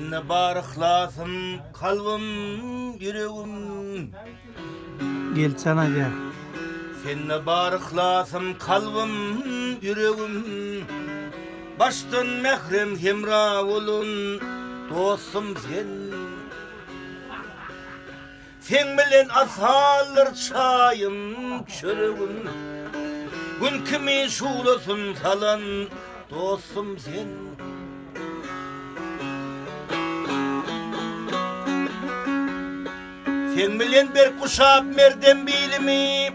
Seninle barıklasın kalbim, yüreğim. Gel sana gel. Seninle barıklasın kalbim, yüreğim. Baştan mehrem hemra olun, dostum sen. Sen bilen asalır çayım, çöreğim. Gün kimi şulasın salan, dostum sen. Sen bilen bir kuşap merden bilimi,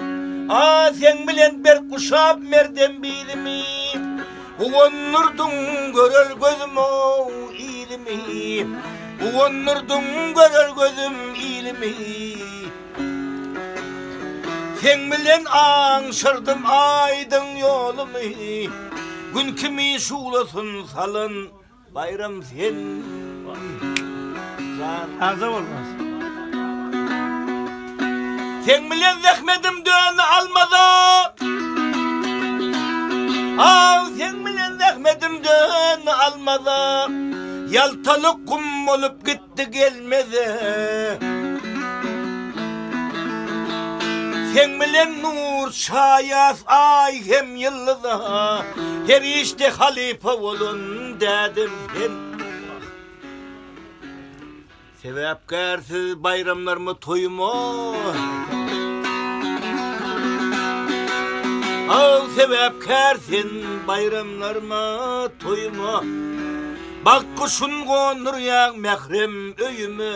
sen bilen bir kuşap merden bilimi. Uğunurdun görür gözüm o ilimi, uğunurdun görür gözüm ilimi. Sen bilen anşırdım aydın yolumu, gün kimi şulasın salın bayram sen. Azam olmaz. Sen bilen zahmetimden almadı. Sen bilen zahmetimden almadı. Yaltalık kum olup gitti gelmedi. Sen bilen nur şayas ay hem yıldızı. Her işte halife olun dedim ben. Sebepkarsiz bayramlarımı toyumu. Sebepkarsin bayramlarıma toyumu. Bak kuşun konur ya mehrem öyümü.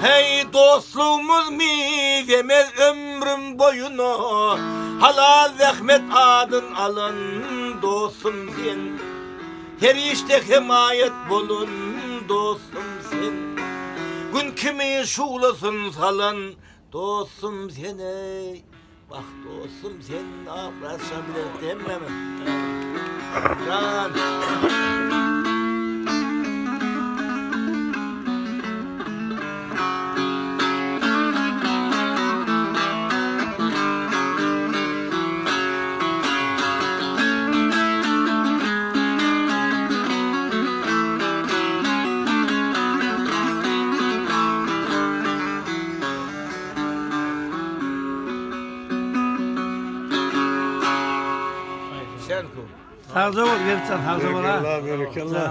Hey dostluğumuz mi demez ömrüm boyunu. Halal zahmet adın alın dostum sen. Her işte himayet bulun dostum sen. Gün kimi şulasın salın dostum sen ey. Bak dostum sen afraşan bilir demme mi? Can. Sen ku. Sağ ol, gel sen. Sağ ol. Allah berekallah.